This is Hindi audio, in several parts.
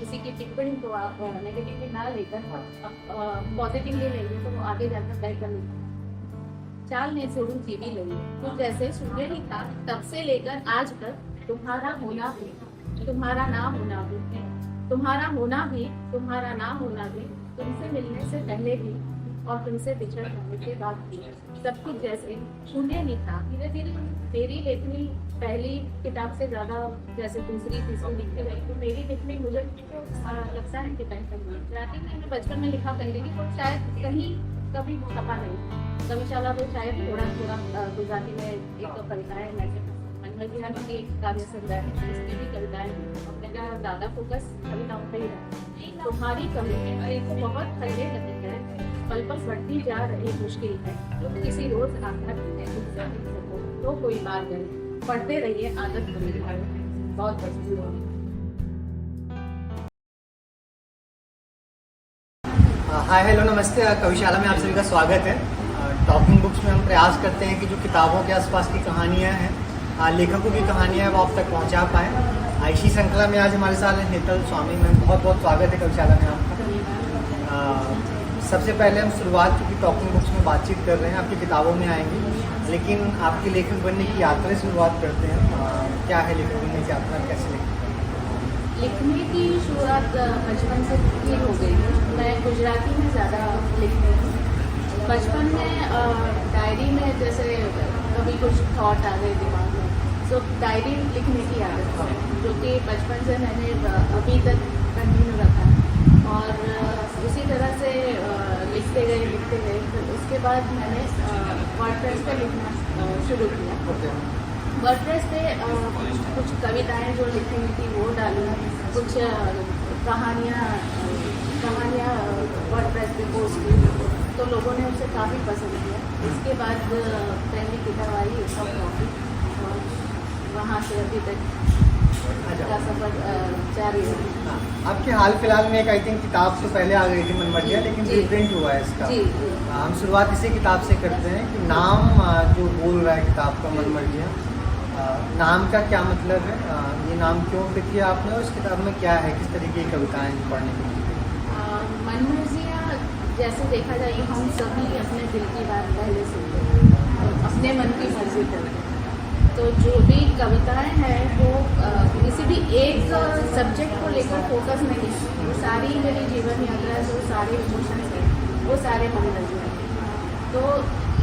किसी की टिप्पणी को आप नेगेटिवली ना लेकर पॉजिटिवली लेंगे तो वो आगे जाकर बेहतर निकलेगा। चाल ने छोड़ू जीवी लगी, तुम जैसे सूर्य ही था तब से लेकर आज तक तुम्हारा होना भी, तुम्हारा ना होना भी, तुम्हारा होना भी, तुम्हारा ना होना भी, तुमसे मिलने से पहले भी और तुमसे बिछड़ जाने के बाद भी सब कुछ जैसे शून्य ही था। धीरे धीरे मेरी लेखनी पहली किताब से ज्यादा जैसे दूसरी तीसरी लिखती गई तो मेरी लेखनी मुझे लगता है कि बेहतर हुई। जाती मैंने बचपन में लिखा करती थी तो शायद कहीं कभी छपा नहीं। कविशाला तो शायद थोड़ा थोड़ा गुजराती में एक कविताएं मनमर्जियां की एक काव्य संग्रह है, इसकी भी कविताएं और मेरा ज्यादा फोकस कविताओं पर ही रहा। तुम्हारी कविताएं को बहुत हल्के लगती है, पल पल बढ़ती जा रही मुश्किल है, तुम किसी रोज आकर तो कोई बात नहीं, पढ़ते रहिए आदत बनी है। बहुत बहुत हाय हेलो नमस्ते। कविशाला में आप सभी का स्वागत है। टॉकिंग बुक्स में हम प्रयास करते हैं कि जो किताबों के आसपास की कहानियाँ हैं, लेखकों की कहानियाँ हैं, वो आप तक पहुँचा पाएँ। इसी श्रृंखला में आज हमारे साथ हैं हेतल स्वामी। में बहुत बहुत स्वागत है कविशाला में आपका। सबसे पहले हम शुरुआत चूँकि टॉकिंग बुक्स में बातचीत कर रहे हैं, आपकी किताबों में आएंगे, लेकिन आपके लेखक बनने की यात्रा से शुरुआत करते हैं। क्या है लेखक बनने की यात्रा, कैसे लिखने की शुरुआत बचपन से ही हो गई है। मैं गुजराती में ज़्यादा लिखती हूँ। बचपन में डायरी में जैसे कभी कुछ थॉट आ गए दिमाग में तो डायरी लिखने की आदत है, जो कि बचपन से मैंने अभी तक कंटिन्यू रखा और उसी तरह से लिखते गए। फिर उसके बाद मैंने वर्डप्रेस पे लिखना शुरू किया। वर्डप्रेस पे कुछ कविताएं जो लिखी थी वो डाली, कुछ कहानियाँ वर्डप्रेस पे पोस्ट की, तो लोगों ने उसे काफ़ी पसंद किया। इसके बाद पहली किताब आई सब कॉफी और वहाँ से अभी तक का सफर जारी है। आपके हाल फिलहाल में एक आई थिंक किताब तो पहले आ गई थी मनमर्जियाँ, लेकिन रिप्रिंट हुआ है इसका। हम शुरुआत इसी किताब से करते हैं कि नाम जो बोल रहा है किताब का मनमर्जियाँ, नाम का क्या मतलब है, ये नाम क्यों पिक किया आपने और इस किताब में क्या है, किस तरीके की कविताएं पढ़ने के लिए? मनमर्जियाँ जैसे देखा जाए कि हम सभी अपने दिल की बात पहले सुनते हैं, अपने मन की मर्जी करते हैं। तो जो भी कविताएं हैं वो किसी भी एक सब्जेक्ट को लेकर फोकस नहीं है। वो सारी मेरी जीवन यात्रा है, जो सारे इमोशंस हैं वो सारे मनमर्जियाँ हैं। तो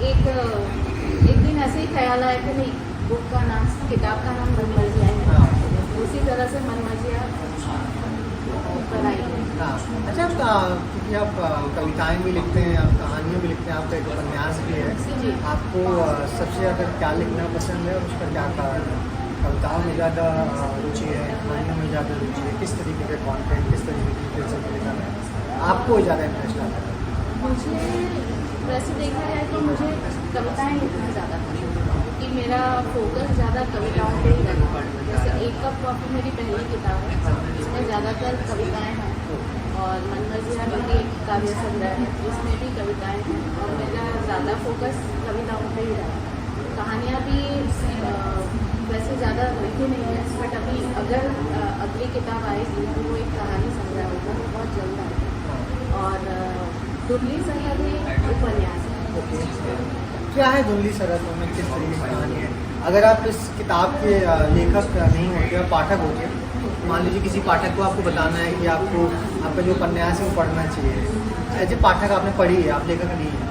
एक दिन ऐसे ही ख्याल आया कि नहीं, बुक का नाम, किताब का नाम मनमर्जियाँ है, उसी तरह से मनमर्जियाँ बनाई है। अच्छा, क्योंकि आप कविताएं भी लिखते हैं, आप कहानियाँ भी लिखते हैं, आपका एक उपन्यास भी है, आपको सबसे ज़्यादा क्या लिखना पसंद है और उसका क्या कारण है? कविताओं में ज़्यादा रुचि है, कहानियों में ज़्यादा रुचि है, किस तरीके का कॉन्टेंट, किस तरीके की फिल्म लिखना है आपको ज़्यादा इंटरेस्ट आता है? मुझे वैसे देखा जाए तो मुझे कविताएं लिखना ज़्यादा पसंद है, क्योंकि मेरा फोकस ज़्यादा कविताओं पे ही रहना पड़ता है। जैसे एक कप कॉफी मेरी पहली किताब है, इसमें ज़्यादातर कविताएं हैं और मनमर्जियाँ भी एक काव्य संग्रह है, इसमें भी कविताएं हैं और मेरा ज़्यादा फोकस कविताओं पे ही रहा। कहानियाँ भी वैसे ज़्यादा लिखी नहीं है, बट अभी अगर अगली किताब आएगी तो वो एक कहानी संग्रह होगा, वो बहुत जल्द आएगा। और धुंधली सरहद में उपन्यास है। क्या है धुंधली सरहद में, किस तरीके की कहानी है? अगर आप इस किताब के लेखक नहीं होते और पाठक होते, मान लीजिए किसी पाठक को आपको बताना है कि आपको आपका जो उपन्यास है वो पढ़ना चाहिए, एज ए पाठक आपने पढ़ी है, आप लेखक नहीं है,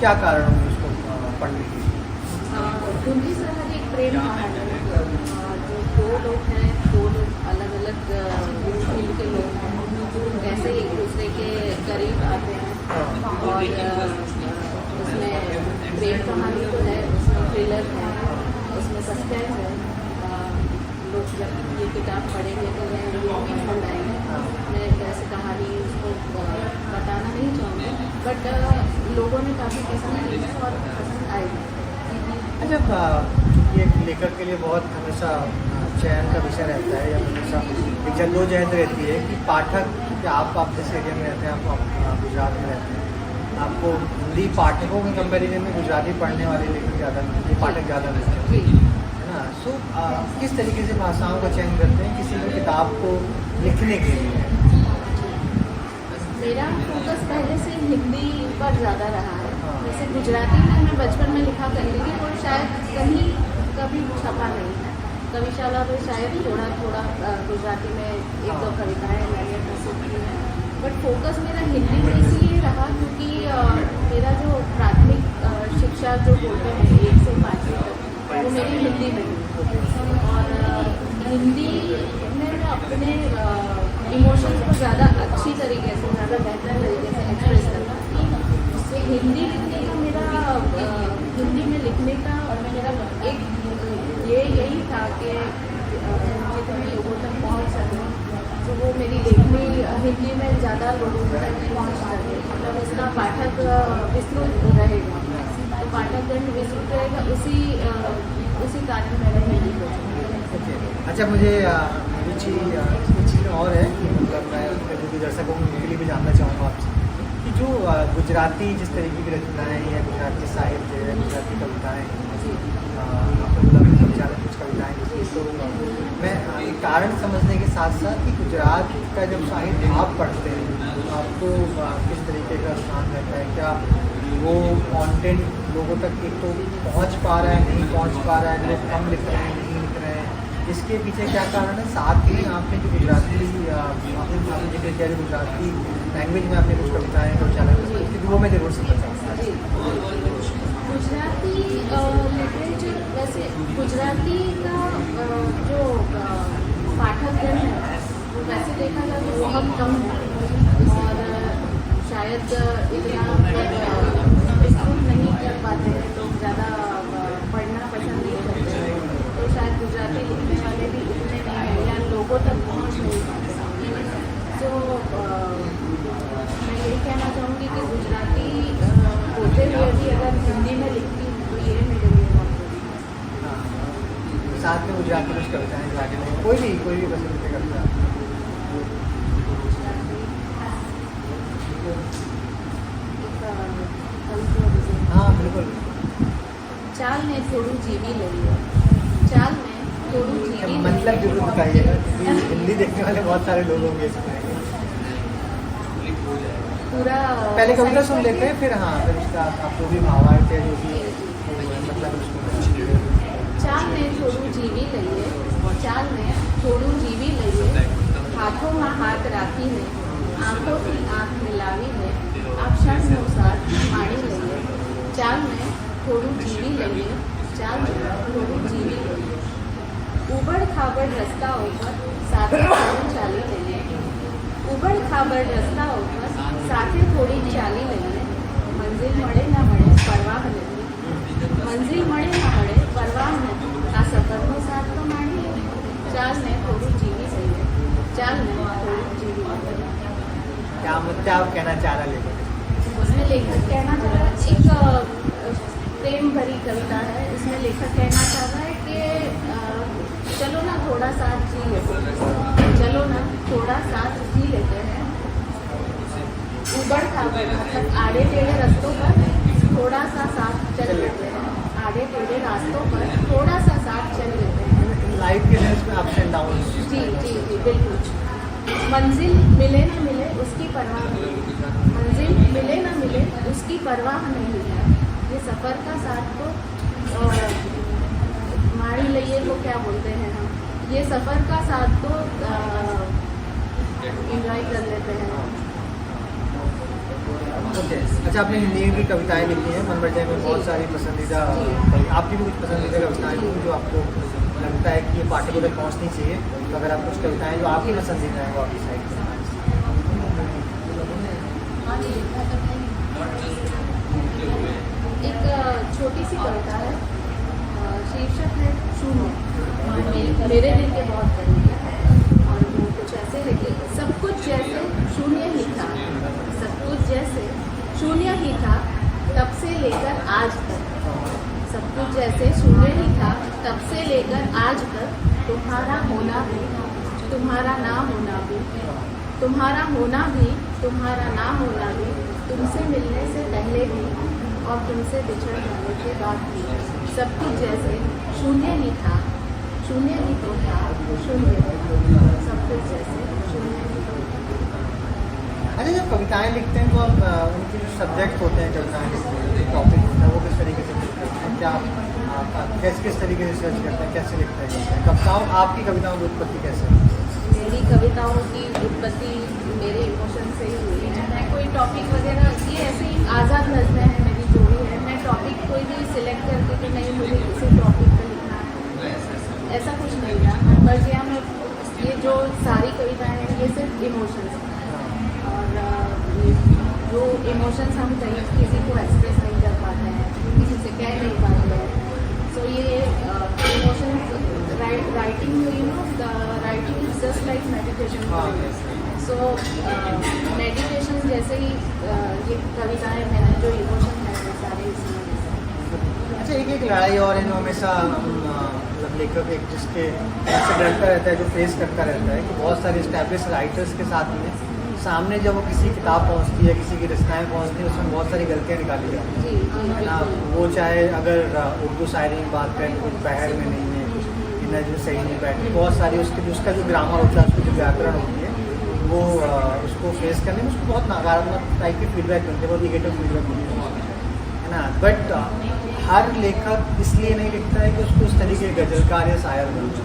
क्या कारण होंगे उसको पढ़ने के? धुंधली सरहद एक प्रेम कहानी है, जो दो लोग हैं, दो लोग अलग अलग फील्ड के लोग हैं, कैसे एक दूसरे के करीब आते हैं। और उसमें प्रेम कहानी तो है, उसमें थ्रिलर है, उसमें सस्पेंस है। लोग जब ये किताब पढ़ेंगे तो वह पसंद आएंगे। मैं वैसे कहानी उसको बताना नहीं चाहूँगी, बट लोगों ने काफ़ी पसंद की है और पसंद आएगी। अच्छा, ये लेखक के लिए बहुत हमेशा चयन का विषय रहता है, या हमेशा एक जद्दोजहद रहती है कि पाठक, कि आप जिस एरिया में रहते हैं, आप गुजरात में रहते हैं, आपको हिंदी पाठकों के कंपेरिजन में गुजराती पढ़ने वाले लेखक ज़्यादा मिलते हैं, पाठक ज़्यादा मिलते हैं, है ना? सो किस तरीके से भाषाओं का चयन करते हैं किसी भी किताब को लिखने के लिए? मेरा फोकस पहले से हिंदी पर ज़्यादा रहा है। जैसे गुजराती में मैं बचपन में लिखा करती थी और शायद कहीं कभी छपा नहीं है। कविशाला में शायद थोड़ा थोड़ा गुजराती में एक दो कविताएँ मैंने प्रस्तुत की हैं, बट फोकस मेरा हिंदी में इसलिए रहा क्योंकि मेरा जो प्राथमिक शिक्षा जो बोलते हैं 1 से 5वीं तक वो मेरी हिंदी में हुई। और हिंदी में मैं अपने इमोशंस को ज़्यादा अच्छी तरीके से, ज़्यादा बेहतर तरीके से एक्सप्रेस करना। उससे हिंदी लिखने का मेरा हिंदी में लिखने का मेरा एक यही था कि जितने लोगों तक पहुँच सके, तो वो मेरी लेखनी हिंदी में ज़्यादा लोगों तक पहुँच सके, मतलब उसका पाठक विस्तृत रहेगा, तो पाठकगण विस्तृत रहेगा, उसी कारण मैंने हिंदी को चुना। अच्छा, मुझे रुचि कुछ चीज़ और है कि मतलब मैं जो दर्शकों के लिए भी जानना चाहूँगा आपसे कि जो गुजराती जिस तरीके की रचनाएँ या गुजराती साहित्य है, गुजराती कविताएँ हैं, आपने बोला कविशाला में कुछ कविताएँ लिखी, तो मैं एक कारण समझने के साथ साथ कि गुजरात का जब साहित्य आप पढ़ते हैं तो आपको किस तरीके का स्थान रहता है? क्या वो कंटेंट लोगों तक एक तो पहुंच पा रहा है, नहीं पहुंच पा रहा है, लोग कम लिख रहे हैं, नहीं लिख रहे हैं, इसके पीछे क्या कारण है? साथ ही आपने जो गुजराती आपने जिक्र किया, जो गुजराती लैंग्वेज में आपने कुछ कविताएँ कविशाला में, वो मैं ज़रूर सुनना चाहूँगा। गुजराती लिटरेचर, वैसे गुजराती का जो पाठकगण है वो वैसे देखा जाए तो बहुत कम है और शायद इतना विस्तृत नहीं कर पाते हैं, लोग ज़्यादा पढ़ना पसंद नहीं करते हैं, तो शायद गुजराती लिखने वाले भी उतने नहीं हैं या लोगों तक पहुँच नहीं पाते। तो मैं यही कहना चाहूँगी कि गुजराती बोलते हुए भी अगर हिंदी में लिखती हूँ तो ये मेरे लिए बहुत बड़ी है। साथ में गुजराती कुछ कविताएँ जो आगे नहीं, कोई भी पसंद की कविता? हाँ बिल्कुल। चाल ने थोड़ू जीवी लई, चाल ने थोड़ू जीवी लई। मतलब जरूर बताइएगा क्योंकि हिंदी देखने वाले बहुत सारे लोग होंगे इसमें। पूरा पहले कविता सुन लेते हैं, फिर हाँ फिर उसका आपको भी भावार्थ है जो भी मतलब उसको। चाल ने थोड़ू जीवी लईए, चाल ने थोड़ू जीवी लईए, हाथों में हाथ राखी है, आंखों की आंख मिलावी है, आप क्षण अनुसार माणी लईए। चाल ने थोड़ू जीवी लईए, चाल ने थोड़ू जीवी लईए, उबड़ खाबड़ रस्ता ऊपर साथे थोड़ी चाली लईए, उबड़ खाबड़ रस्ता ऊपर साथे थोड़ी चाली लईए, मंजिल મળે ના મળે પરવાહ નથી, મંજિલ મળે ના મળે પરવાહ નથી, આ સફરનો સાથ તો માણીએ, ચાલ ને થોડું જીવી લઈએ, ચાલ ને થોડું જીવી લઈએ। क्या आप कहना चाह रहा लेखक? उसमें लेखक कहना चाह रहा है, एक प्रेम भरी कविता है, इसमें लेखक कहना चाह रहा है कि चलो ना थोड़ा साथ जी लेते हैं, चलो ना थोड़ा साथ जी लेते हैं, उबड़ खाबड़ मतलब आड़े टेढ़े रास्तों पर थोड़ा सा साथ चल लेते हैं, आड़े टेढ़े रास्तों पर थोड़ा सा साथ चल लेते हैं। लाइफ के इसमें अप्स एंड डाउन। जी जी जी बिल्कुल। मंजिल मिले ना मिले उसकी परवाह नहीं, मंजिल मिले ना मिले उसकी परवाह नहीं है, ये सफ़र का साथ तो मारी लइए को क्या बोलते हैं हम, ये सफ़र का साथ तो एंजॉय कर लेते हैं। ओके अच्छा, आपने हिंदी में भी कविताएं लिखी हैं, मन बजाए में बहुत सारी पसंदीदा, आपकी भी कुछ पसंदीदा कविताएं लिखी जो आपको लगता है कि ये पाठकों तक पहुँचनी चाहिए, तो अगर आप कुछ कविताएं जो आपकी पसंदीदा हैं वो आपकी साइड पर। एक छोटी सी कविता है, शीर्षक है शून्य, मेरे दिल के बहुत करीब है और वो कुछ ऐसे है कि सब कुछ जैसे शून्य ही था, सब कुछ जैसे शून्य ही था तब से लेकर आज तक, सब कुछ जैसे शून्य ही था तब से लेकर आज तक, तुम्हारा होना भी तुम्हारा ना होना भी, तुम्हारा होना भी तुम्हारा ना होना भी, तुमसे मिलने से पहले भी और तुमसे बिछड़ जाने के बाद भी, सब कुछ जैसे शून्य ही था, शून्य ही तो था, शून्य सब कुछ जैसे शून्य ही तो था। अच्छा, जब कविताएं लिखते हैं तो आप उनके जो सब्जेक्ट होते हैं, कविताएं लिखते हैं, जो टॉपिक होता है, वो किस तरीके से लिखते हैं? क्या किस तरीके से सर्च करते हैं, कैसे लिखते हैं कविताओं? आपकी कविताओं की उत्पत्ति कैसे है? मेरी कविताओं की उत्पत्ति मेरे इमोशन से ही हुई है। मैं कोई टॉपिक वगैरह, ये ऐसे ही आज़ाद नज़में हैं मेरी जो भी है, मैं टॉपिक कोई भी सिलेक्ट करके कि नहीं मुझे इसी टॉपिक पर लिखना है, ऐसा कुछ नहीं था। बस यहाँ में ये जो सारी कविताएं हैं ये सिर्फ इमोशंस हैं, और ये जो इमोशंस हम कहीं किसी को एक्सप्रेस नहीं कर पाते हैं, किसी से कह नहीं पाते हैं, सो ये emotions writing, you know, writing is just like meditation. So meditation जैसे ही ये कविताएं मैंने जो इमोशन है वो सारे इसमें। अच्छा, एक लड़ाई और है जो हमेशा मतलब लेखक एक जिसके से डरता रहता है, जो फेस करता रहता है, कि बहुत सारे एस्टैब्लिश राइटर्स के साथ में सामने जब वो किसी किताब पहुंचती है, किसी की रचनाएं पहुंचती है, उसमें बहुत सारी गलतियां निकाली जाती हैं, है ना। वो चाहे अगर उर्दू शायरी की बात करें, कुछ बहर में नहीं है, कुछ नज़्म सही नहीं बैठती, बहुत सारी उसका जो ग्रामर होता है, उसकी जो व्याकरण होती है, वो उसको फेस करने में उसको बहुत नकारात्मक टाइप की फीडबैक मिलती है, बहुत निगेटिव फीडबैक मिलती है ना। बट हर लेखक इसलिए नहीं लिखता है कि उसको उस तरीके के गजलकार या शायर बनना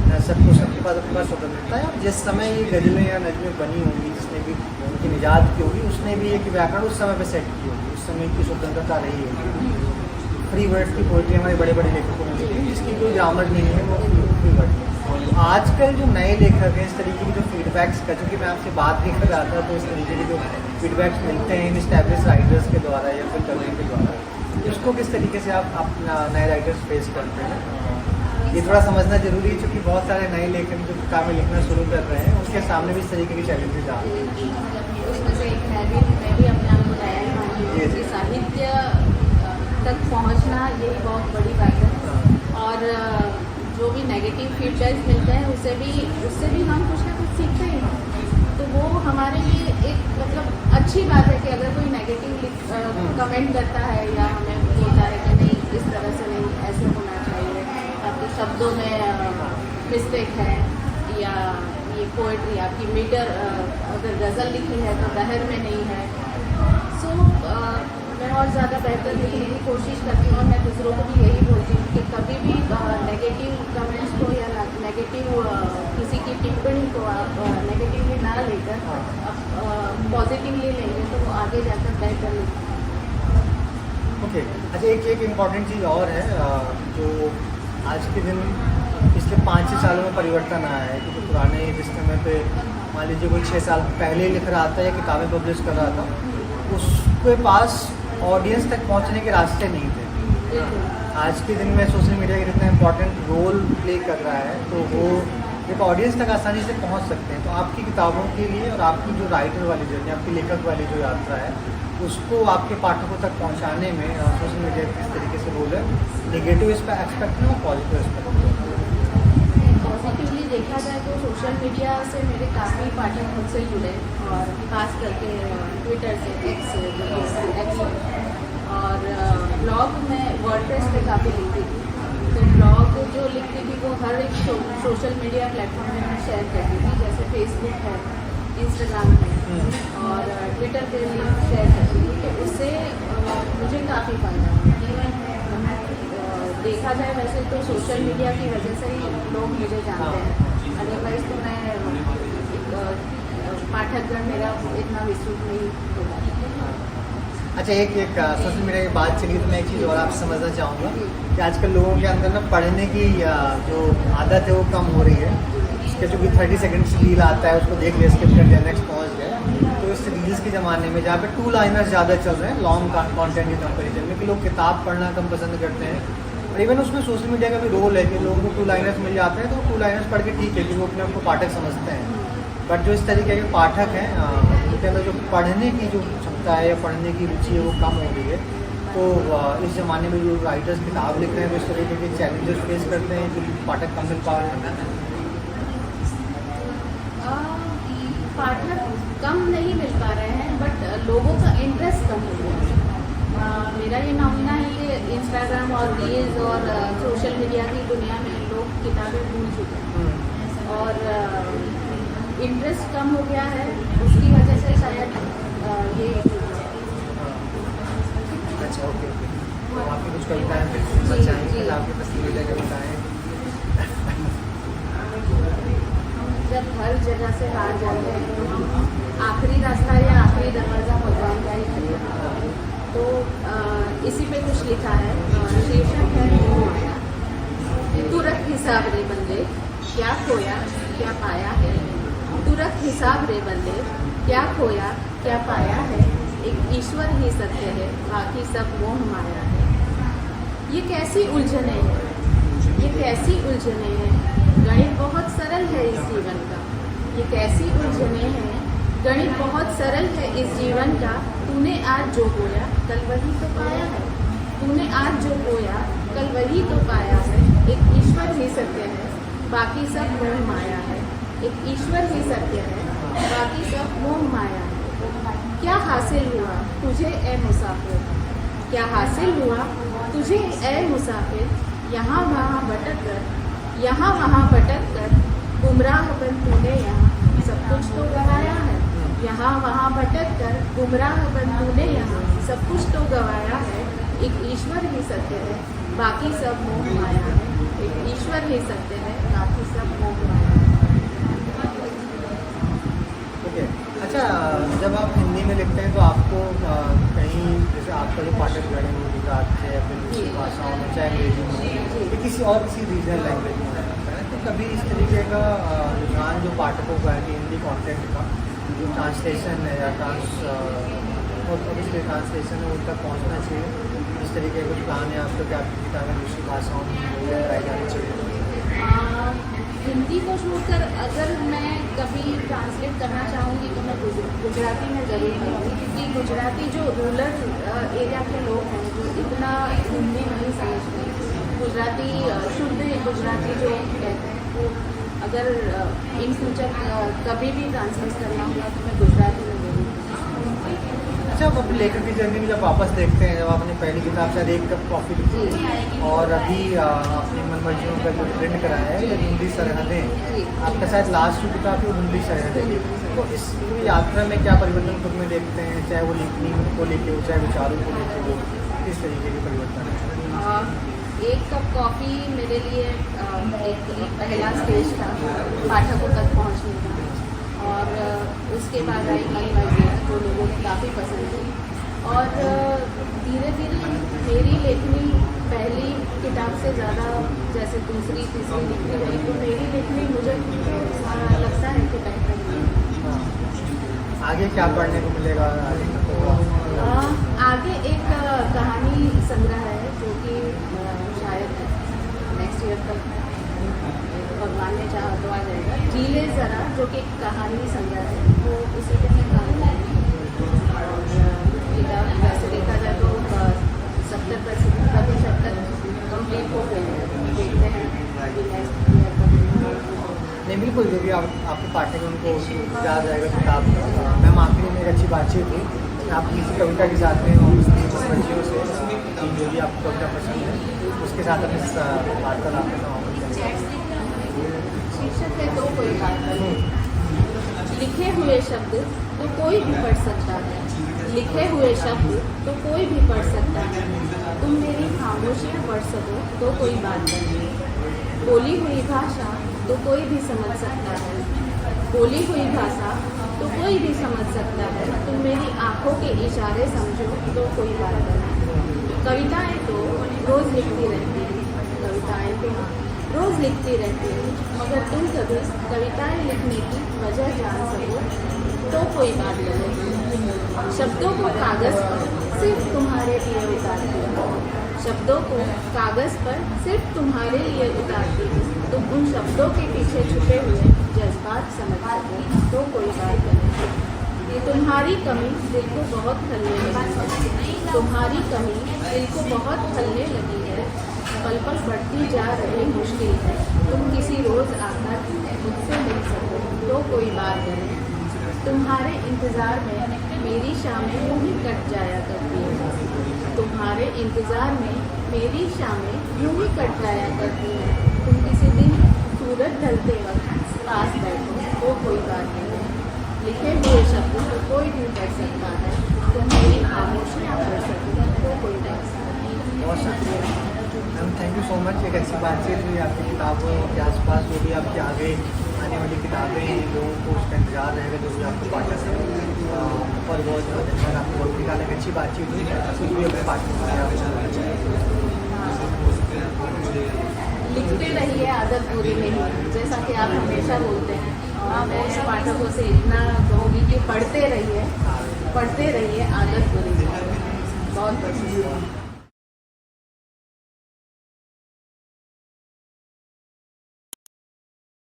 है। सबको सबके पास अपने पास स्वतंत्रता है। जिस समय ये गज़लें या नज़में बनी होंगी, जिसने भी उनकी निजात की होगी, उसने भी एक व्याकरण उस समय पे सेट की होगी, उस समय की स्वतंत्रता रही होगी। फ्री वर्ड्स की पोइट्री हमारे बड़े बड़े लेखकों ने लिखी है, जिसकी कोई ग्रामर नहीं है, वो फ्री वर्ड। आजकल जो नए लेखक हैं, इस तरीके की जो फीडबैक्स का, चूँकि मैं आपसे बात नहीं कर रहा था, तो इस तरीके के जो फीडबैक्स मिलते हैं इन एस्टैब्लिश राइटर्स के द्वारा या फिर कवियों के द्वारा, उसको किस तरीके से आप अपना नए राइटर्स फेस करते हैं? ये थोड़ा समझना जरूरी है, क्योंकि बहुत सारे नए लेखक जो किताबें लिखना शुरू कर रहे हैं, उनके सामने भी इस तरीके के चैलेंजेस आ रहे हैं। उसमें से एक मैं भी अपने आप को नया ही मानती हूँ कि साहित्य तक पहुँचना यही बहुत बड़ी बात है, और जो भी नेगेटिव फीडबैक्स मिलते हैं उससे भी हम कुछ ना कुछ सीखते ही हैं। तो वो हमारे लिए एक मतलब अच्छी बात है कि अगर कोई नेगेटिव कमेंट करता है या हमें बोलता है कि नहीं इस तरह से नहीं, ऐसे होना चाहिए, आपके शब्दों में मिस्टेक है, या ये पोइट्री आपकी मीटर अगर गज़ल लिखी है तो बहर में नहीं है, सो मैं और ज़्यादा बेहतर लिखने की कोशिश करती हूँ। और मैं दूसरों को भी यही बोलती हूँ कि कभी भी नेगेटिव कमेंट्स को या नेगेटिव किसी की टिप्पणी को आप नेगेटिवली ना लेकर पॉजिटिवली लेंगे तो वो आगे जाकर बेहतर लिखेंगे। ओके, अच्छा, एक इम्पॉर्टेंट चीज़ और है जो आज के दिन पिछले 5-6 सालों में परिवर्तन आया है, क्योंकि पुराने जिस समय पे मान लीजिए कोई 6 साल पहले लिख रहा था या किताबें पब्लिश कर रहा था, उसके पास ऑडियंस तक पहुंचने के रास्ते नहीं थे। आज के दिन में सोशल मीडिया का इतना इम्पोर्टेंट रोल प्ले कर रहा है, तो वो एक ऑडियंस तक आसानी से पहुंच सकते हैं। तो आपकी किताबों के लिए और आपकी जो राइटर वाली जर्नी, आपकी लेखक वाली जो यात्रा है, उसको आपके पाठकों तक पहुंचाने में सोशल मीडिया किस तरीके से रोल है? नेगेटिव इस पर एक्सपेक्ट है और पॉजिटिव इस पर? पॉजिटिवली देखा जाए तो सोशल मीडिया से मेरे काफ़ी पाठक मुझसे जुड़े, और खास करके ट्विटर से, एक्स और ब्लॉग में वर्डप्रेस पे काफ़ी लिखती थी। तो ब्लॉग जो लिखती थी वो हर एक सोशल मीडिया प्लेटफॉर्म में मैं शेयर करती थी, जैसे फेसबुक है, इंस्टाग्राम है और ट्विटर पे लिंक शेयर करती थी। तो उससे मुझे काफ़ी फायदा हुआ। देखा जाए वैसे तो सोशल मीडिया की वजह से ही लोग मुझे जानते हैं, अदरवाइज तो मैं पाठकगण मेरा इतना विस्तृत नहीं होगा। अच्छा, एक सोशल मीडिया की बात चली तो मैं एक चीज़ और आपसे समझना चाहूँगा कि आजकल लोगों के अंदर ना पढ़ने की जो आदत है वो कम हो रही है। इसका जो भी 30 सेकेंड्स रील आता है उसको देख लिया, स्किप कर दिया, नेक्स्ट पहुँच गए। तो इस रील्स के ज़माने में जहाँ पे 2 लाइनर्स ज़्यादा चल रहे हैं लॉन्ग कॉन्टेंट के कंपेरिजन में, कि लोग किताब पढ़ना कम पसंद करते हैं। और इवन उसमें सोशल मीडिया का भी रोल है कि लोगों को 2 लाइनर्स मिल जाते हैं, तो 2 लाइनर्स पढ़ के ठीक है कि वो अपने आप को पाठक समझते हैं। बट जो इस तरीके के पाठक हैं उनके अंदर जो पढ़ने की जो क्षमता है या पढ़ने की रुचि है वो कम हो गई है। तो इस ज़माने में जो राइटर्स किताब लिख रहे हैं वो इस तरीके के चैलेंजेस फेस करते हैं कि पाठक कम मिल पा रहे हैं। पाठक कम नहीं मिल पा रहे हैं, बट लोगों का इंटरेस्ट कम हो गया है। मेरा ये मानना है कि इंस्टाग्राम और रील्स और सोशल मीडिया की दुनिया में लोग किताबें भूल चुके हैं और इंटरेस्ट कम हो गया है। उसकी वजह से शायद कविताएं बचाएंगे, जी। आपकी पसंदीदा कविताएं। जब हर जगह से हार जाते हैं तो आखिरी रास्ता या आखिरी दरवाज़ा भगवान का ही है। तो इसी पे कुछ लिखा है, शीर्षक है मोह माया। तू रख हिसाब रे बंदे, क्या खोया क्या पाया है। तू रख हिसाब रे बंदे, क्या खोया क्या पाया है। एक ईश्वर ही सत्य है, बाकी सब मोह माया है। ये कैसी उलझने हैं, ये कैसी उलझने हैं। गणित बहुत सरल है इस जीवन का। ये कैसी उलझने हैं, गणित बहुत सरल है इस जीवन का। तूने आज जो बोया कल वही तो पाया है। तूने आज जो बोया कल वही तो पाया है। एक ईश्वर ही सत्य है, बाकी सब मोह माया है। एक ईश्वर ही सत्य है, बाकी सब मोह माया है। क्या हासिल हुआ तुझे ए मुसाफिर, क्या हासिल हुआ तुझे ए मुसाफिर। यहाँ वहाँ भटक कर, यहाँ वहाँ भटक कर गुमराह बन तूने यहाँ सब कुछ तो गवाया है। यहाँ वहाँ भटक कर गुमराह बन तूने यहाँ सब कुछ तो गवाया है। एक ईश्वर ही सत्य है, बाकी सब मोह माया है। एक ईश्वर ही सत्य है, बाकी सब मोह माया है। ओके, अच्छा, जब आप हिंदी में लिखते हैं तो आपको कहीं जैसे आपका जो पाठक गण है वो गुजरात से या फिर दूसरी भाषाओं में, चाहे अंग्रेजी में हो या किसी और किसी रीजनल लैंग्वेज में होता है, तो कभी इस तरीके का रुझान जो पाठकों का है कि हिंदी कॉन्टेंट का जो ट्रांसलेशन है या ट्रांसलेशन है उन तक पहुँचना चाहिए। इस तरीके का प्लान है आपका कि आपकी किताबें दूसरी भाषाओं में कराई जानी चाहिए? हिंदी को छोड़कर अगर मैं कभी ट्रांसलेट करना चाहूँगी तो मैं गुजराती में ज़रूर करूँगी, क्योंकि गुजराती जो रूरल एरिया के लोग हैं जो इतना हिंदी नहीं समझते, गुजराती शुद्ध गुजराती जो कहते हैं, वो अगर इन फ्यूचर कभी भी ट्रांसलेट करना होगा तो मैं गुजराती में ज़रूर। अच्छा, आप अपने लेखक की जर्नी में जब वापस देखते हैं, जब आपने पहली किताब शायद एक कप कॉफ़ी लिखी और अभी अपनी मन मर्जियों का जो प्रिंट कराया है या हिंदी सरहदें, आपका शायद लास्ट जो किताब थी वो हिंदी सरहदें, तो इस पूरी यात्रा में क्या परिवर्तन खुद में देखते हैं, चाहे वो लेखनी को लेके हो, चाहे विचारों को लेके हो, किस तरीके के परिवर्तन है? एक कप कॉफ़ी मेरे लिए एक पहला स्टेज था पाठकों तक पहुंचने का, और उसके बाद आई मन मर्जियाँ जो लोगों को काफ़ी पसंद थी। और धीरे धीरे मेरी लेखनी पहली किताब से ज़्यादा जैसे दूसरी तीसरी लिखती रही, तो मेरी लेखनी मुझे लगता है कि बेहतर हुई। आगे क्या पढ़ने को मिलेगा? आगे एक कहानी संग्रह है जो कि शायद नेक्स्ट ईयर तक भगवान ने चाहा तो आ जाएगा। जीले ज़रा, जो कि एक कहानी संग्रह है, वो उसी के मैं काम करूँगी। और किताब वैसे देखा जाए तो 70% तक कंप्लीट हो गई है। देखते हैं अभी नेक्स्ट ईयर तक। नहीं, बिल्कुल, जो भी आपके पाठक उनको जा जाएगा किताब का। मैम, आखिरी में एक अच्छी बातचीत हुई, आप किसी कविता के साथ में बच्चियों से जो भी आपको कविता पसंद है उसके साथ अपने वार्तालाप करना होगा। शीर्षक है तो कोई बात नहीं। लिखे हुए शब्द तो कोई भी पढ़ सकता है, लिखे हुए शब्द तो कोई भी पढ़ सकता है। तुम मेरी खामोशियाँ पढ़ सको तो कोई बात नहीं। बोली हुई भाषा तो कोई भी समझ सकता है, बोली हुई भाषा तो कोई भी समझ सकता है। तुम मेरी आंखों के इशारे समझो तो कोई बात नहीं। कविताएं तो रोज़ लिखती रहती हूँ, कविताएं तो रोज़ लिखती रहती हूँ, मगर तुम कभी कविताएं लिखने की वजह जान सको तो कोई बात नहीं। शब्दों को कागज़ पर सिर्फ तुम्हारे लिए उतारती हूँ, शब्दों को कागज़ पर सिर्फ तुम्हारे लिए उतारती हूँ। तुम उन शब्दों के पीछे छुपे हुए जज्बात समझ सको तो कोई बात नहीं। ये तुम्हारी कमी दिल को बहुत खलने लगी है, तुम्हारी कमी दिल को बहुत खलने लगी है। पल पल बढ़ती जा रही मुश्किल है। तुम किसी रोज़ आकर मुझसे मिल सको तो कोई बात नहीं। तुम्हारे इंतज़ार में मेरी शामें यूँ ही कट जाया करती हैं, तुम्हारे इंतज़ार में मेरी शामें यूँ ही कट जाया करती हैं। तुम किसी दिन सूरज ढलते वक्त पास बैठो तो कोई बात नहीं। लिखे हुए शब्द तो कोई भी पढ़ सकता है, तुम मेरी खामोशियाँ पढ़ सको तो कोई बात नहीं। बहुत शुक्रिया। Ma'am thank you so much. एक अच्छी बातचीत हुई आपकी किताबों के आसपास, जो भी आपकी आगे आने वाली किताबें हैं, लोगों को उसका इंतजार रहेगा, जो भी आपको पाठक है और बहुत धन्यवाद। आपको वक्त निकालने की अच्छी बातचीत हुई, कुछ भी अपने पाठक लिखते रहिए, आदत बुरी नहीं है, जैसा कि आप हमेशा बोलते हैं। मैं उस पाठकों से इतना कहूँगी कि पढ़ते रहिए, आदत बुरी नहीं है। बहुत बहुत